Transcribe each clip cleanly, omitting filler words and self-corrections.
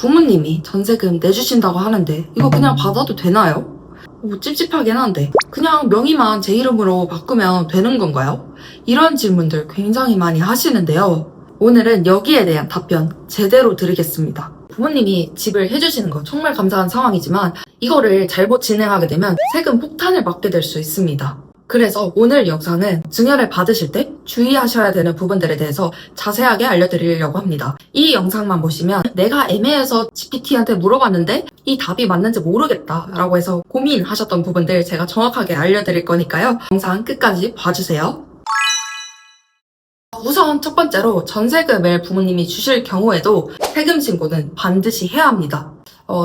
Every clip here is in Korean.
부모님이 전세금 내주신다고 하는데 이거 그냥 받아도 되나요? 찝찝하긴 한데 그냥 명의만 제 이름으로 바꾸면 되는 건가요? 이런 질문들 굉장히 많이 하시는데요. 오늘은 여기에 대한 답변 제대로 드리겠습니다. 부모님이 집을 해주시는 거 정말 감사한 상황이지만 이거를 잘못 진행하게 되면 세금 폭탄을 맞게 될 수 있습니다. 그래서 오늘 영상은 증여를 받으실 때 주의하셔야 되는 부분들에 대해서 자세하게 알려드리려고 합니다. 이 영상만 보시면 내가 애매해서 GPT한테 물어봤는데 이 답이 맞는지 모르겠다 라고 해서 고민하셨던 부분들 제가 정확하게 알려드릴 거니까요. 영상 끝까지 봐주세요. 우선 첫 번째로 전세금을 부모님이 주실 경우에도 세금 신고는 반드시 해야 합니다.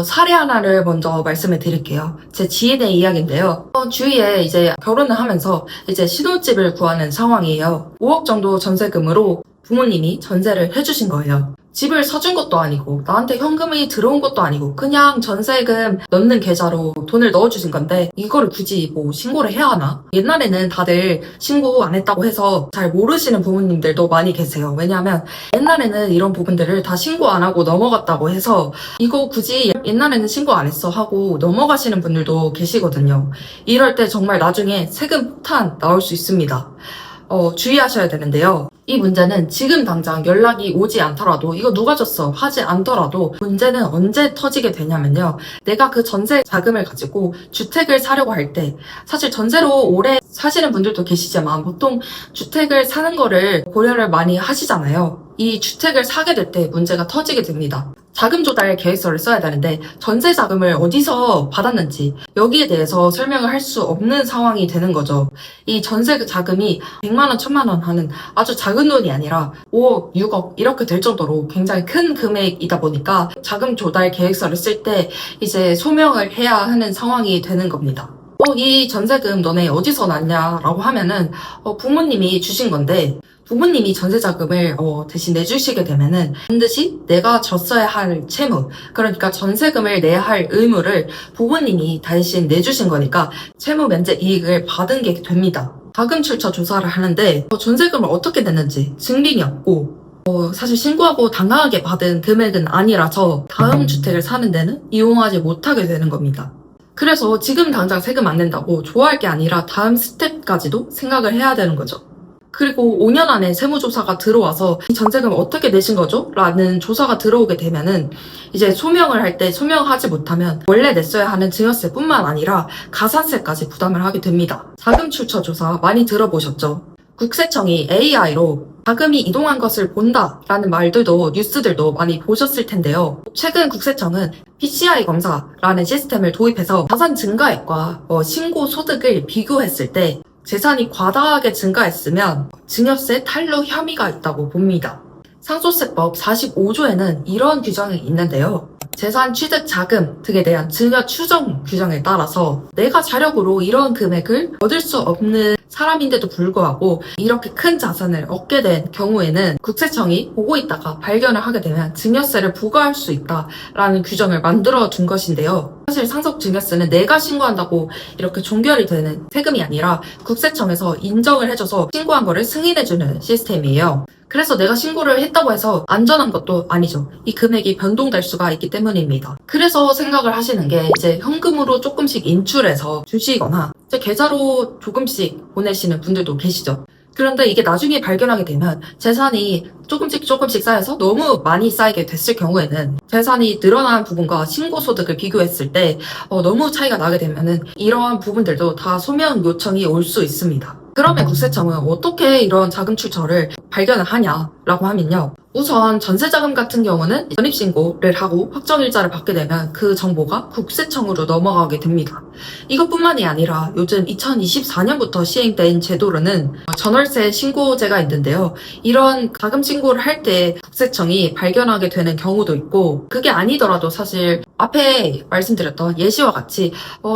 사례 하나를 먼저 말씀을 드릴게요. 제 지인의 이야기인데요. 주위에 이제 결혼을 하면서 이제 신혼집을 구하는 상황이에요. 5억 정도 전세금으로 부모님이 전세를 해주신 거예요. 집을 사준 것도 아니고 나한테 현금이 들어온 것도 아니고 그냥 전세금 넣는 계좌로 돈을 넣어주신 건데 이거를 굳이 뭐 신고를 해야 하나? 옛날에는 다들 신고 안 했다고 해서 잘 모르시는 부모님들도 많이 계세요. 왜냐하면 옛날에는 이런 부분들을 다 신고 안 하고 넘어갔다고 해서 이거 굳이 옛날에는 신고 안 했어 하고 넘어가시는 분들도 계시거든요. 이럴 때 정말 나중에 세금 폭탄 나올 수 있습니다. 주의하셔야 되는데요. 이 문제는 지금 당장 연락이 오지 않더라도 이거 누가 줬어 하지 않더라도 문제는 언제 터지게 되냐면요. 내가 그 전세 자금을 가지고 주택을 사려고 할 때 사실 전세로 오래 사시는 분들도 계시지만 보통 주택을 사는 거를 고려를 많이 하시잖아요. 이 주택을 사게 될 때 문제가 터지게 됩니다. 자금 조달 계획서를 써야 되는데 전세 자금을 어디서 받았는지 여기에 대해서 설명을 할 수 없는 상황이 되는 거죠. 이 전세 자금이 100만 원, 1000만 원 하는 아주 작은 돈이 아니라 5억, 6억 이렇게 될 정도로 굉장히 큰 금액이다 보니까 자금 조달 계획서를 쓸 때 이제 소명을 해야 하는 상황이 되는 겁니다. 이 전세금 너네 어디서 났냐라고 하면은 부모님이 주신 건데 부모님이 전세자금을 대신 내주시게 되면은 반드시 내가 졌어야 할 채무, 그러니까 전세금을 내야 할 의무를 부모님이 대신 내주신 거니까 채무 면제 이익을 받은 게 됩니다. 자금 출처 조사를 하는데 전세금을 어떻게 냈는지 증빙이 없고 사실 신고하고 당당하게 받은 금액은 아니라서 다음 주택을 사는 데는 이용하지 못하게 되는 겁니다. 그래서 지금 당장 세금 안 낸다고 좋아할 게 아니라 다음 스텝까지도 생각을 해야 되는 거죠. 그리고 5년 안에 세무조사가 들어와서 이 전세금 어떻게 내신 거죠? 라는 조사가 들어오게 되면은 이제 소명을 할 때 소명하지 못하면 원래 냈어야 하는 증여세뿐만 아니라 가산세까지 부담을 하게 됩니다. 자금 출처 조사 많이 들어보셨죠? 국세청이 AI로 자금이 이동한 것을 본다라는 말들도 뉴스들도 많이 보셨을 텐데요. 최근 국세청은 PCI 검사라는 시스템을 도입해서 자산 증가액과 신고 소득을 비교했을 때 재산이 과다하게 증가했으면 증여세 탈루 혐의가 있다고 봅니다. 상속세법 45조에는 이런 규정이 있는데요. 재산 취득 자금 등에 대한 증여 추정 규정에 따라서 내가 자력으로 이런 금액을 얻을 수 없는 사람인데도 불구하고 이렇게 큰 자산을 얻게 된 경우에는 국세청이 보고 있다가 발견을 하게 되면 증여세를 부과할 수 있다라는 규정을 만들어 둔 것인데요. 사실 상속증여세는 내가 신고한다고 이렇게 종결이 되는 세금이 아니라 국세청에서 인정을 해줘서 신고한 거를 승인해주는 시스템이에요. 그래서 내가 신고를 했다고 해서 안전한 것도 아니죠. 이 금액이 변동될 수가 있기 때문입니다. 그래서 생각을 하시는 게 이제 현금으로 조금씩 인출해서 주시거나 이제 계좌로 조금씩 보내시는 분들도 계시죠. 그런데 이게 나중에 발견하게 되면 재산이 조금씩 쌓여서 너무 많이 쌓이게 됐을 경우에는 재산이 늘어난 부분과 신고소득을 비교했을 때 너무 차이가 나게 되면은 이러한 부분들도 다 소명 요청이 올 수 있습니다. 그러면 국세청은 어떻게 이런 자금 출처를 발견을 하냐라고 하면요. 우선 전세자금 같은 경우는 전입신고를 하고 확정일자를 받게 되면 그 정보가 국세청으로 넘어가게 됩니다. 이것뿐만이 아니라 요즘 2024년부터 시행된 제도로는 전월세 신고제가 있는데요. 이런 자금 신고를 할 때 국세청이 발견하게 되는 경우도 있고 그게 아니더라도 사실 앞에 말씀드렸던 예시와 같이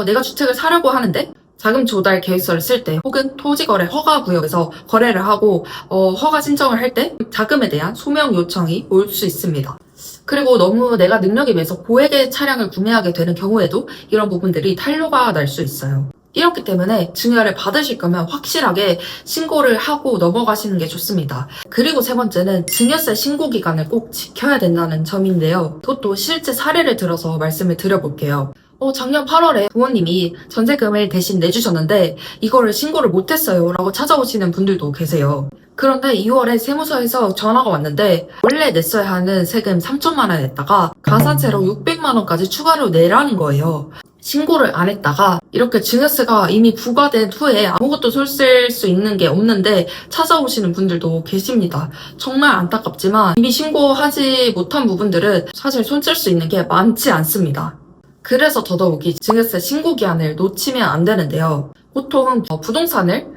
내가 주택을 사려고 하는데 자금 조달 계획서를 쓸 때 혹은 토지거래 허가구역에서 거래를 하고 허가 신청을 할 때 자금에 대한 소명 요청이 올 수 있습니다. 그리고 너무 내가 능력에 비해서 고액의 차량을 구매하게 되는 경우에도 이런 부분들이 탄로가 날 수 있어요. 이렇기 때문에 증여를 받으실 거면 확실하게 신고를 하고 넘어가시는 게 좋습니다. 그리고 세 번째는 증여세 신고 기간을 꼭 지켜야 된다는 점인데요. 그것도 실제 사례를 들어서 말씀을 드려볼게요. 작년 8월에 부모님이 전세금을 대신 내주셨는데 이거를 신고를 못했어요 라고 찾아오시는 분들도 계세요. 그런데 2월에 세무서에서 전화가 왔는데 원래 냈어야 하는 세금 3천만 원 냈다가 가산세로 600만 원까지 추가로 내라는 거예요. 신고를 안 했다가 이렇게 증여세가 이미 부과된 후에 아무것도 손 쓸 수 있는 게 없는데 찾아오시는 분들도 계십니다. 정말 안타깝지만 이미 신고하지 못한 부분들은 사실 손 쓸 수 있는 게 많지 않습니다. 그래서 더더욱이 증여세 신고 기한을 놓치면 안 되는데요. 보통 부동산을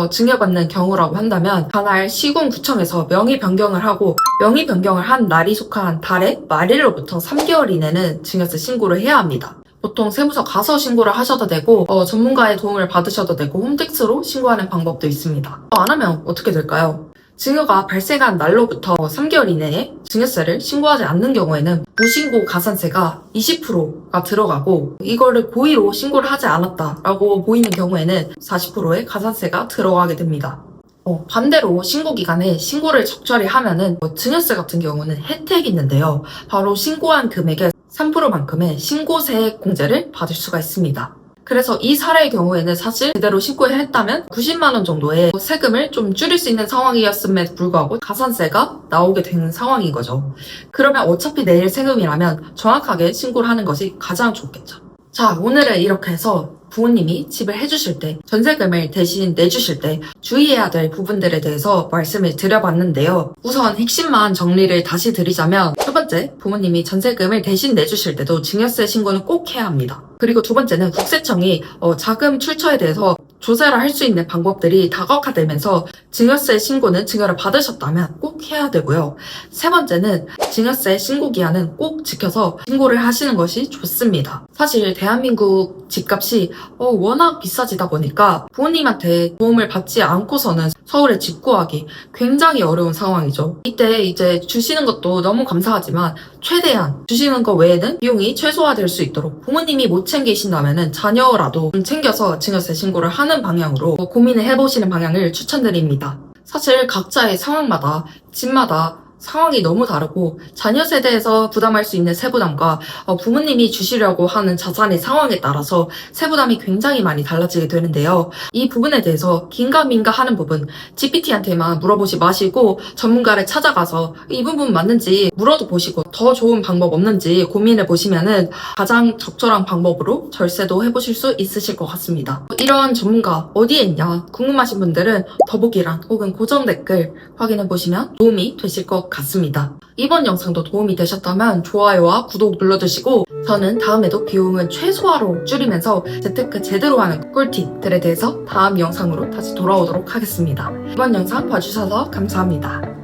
증여받는 경우라고 한다면 관할 시군구청에서 명의 변경을 하고 명의 변경을 한 날이 속한 달의 말일로부터 3개월 이내는 증여세 신고를 해야 합니다. 보통 세무서 가서 신고를 하셔도 되고 전문가의 도움을 받으셔도 되고 홈택스로 신고하는 방법도 있습니다. 안 하면 어떻게 될까요? 증여가 발생한 날로부터 3개월 이내에 증여세를 신고하지 않는 경우에는 무신고 가산세가 20%가 들어가고 이거를 고의로 신고를 하지 않았다라고 보이는 경우에는 40%의 가산세가 들어가게 됩니다. 반대로 신고 기간에 신고를 적절히 하면은 증여세 같은 경우는 혜택이 있는데요. 바로 신고한 금액의 3%만큼의 신고세 공제를 받을 수가 있습니다. 그래서 이 사례의 경우에는 사실 제대로 신고를 했다면 90만 원 정도의 세금을 좀 줄일 수 있는 상황이었음에도 불구하고 가산세가 나오게 되는 상황인 거죠. 그러면 어차피 내일 세금이라면 정확하게 신고를 하는 것이 가장 좋겠죠. 자, 오늘은 이렇게 해서 부모님이 집을 해주실 때, 전세금을 대신 내주실 때 주의해야 될 부분들에 대해서 말씀을 드려봤는데요. 우선 핵심만 정리를 다시 드리자면 첫 번째, 부모님이 전세금을 대신 내주실 때도 증여세 신고는 꼭 해야 합니다. 그리고 두 번째는 국세청이 자금 출처에 대해서 조사를 할 수 있는 방법들이 다각화되면서 증여세 신고는 증여를 받으셨다면 꼭 해야 되고요. 세 번째는 증여세 신고 기한은 꼭 지켜서 신고를 하시는 것이 좋습니다. 사실 대한민국 집값이 워낙 비싸지다 보니까 부모님한테 도움을 받지 않고서는 서울에 집 구하기 굉장히 어려운 상황이죠. 이때 이제 주시는 것도 너무 감사하지만 최대한 주시는 것 외에는 비용이 최소화될 수 있도록 부모님이 못 챙기신다면은 자녀라도 좀 챙겨서 증여세 신고를 하는 방향으로 고민을 해보시는 방향을 추천드립니다. 사실 각자의 상황마다 집마다 상황이 너무 다르고 자녀 세대에서 부담할 수 있는 세부담과 부모님이 주시려고 하는 자산의 상황에 따라서 세부담이 굉장히 많이 달라지게 되는데요. 이 부분에 대해서 긴가민가 하는 부분 GPT한테만 물어보지 마시고 전문가를 찾아가서 이 부분 맞는지 물어도 보시고 더 좋은 방법 없는지 고민해 보시면은 가장 적절한 방법으로 절세도 해보실 수 있으실 것 같습니다. 이런 전문가 어디에 있냐 궁금하신 분들은 더보기란 혹은 고정 댓글 확인해 보시면 도움이 되실 것 같습니다. 이번 영상도 도움이 되셨다면 좋아요와 구독 눌러주시고 저는 다음에도 비용은 최소화로 줄이면서 재테크 제대로 하는 꿀팁들에 대해서 다음 영상으로 다시 돌아오도록 하겠습니다. 이번 영상 봐주셔서 감사합니다.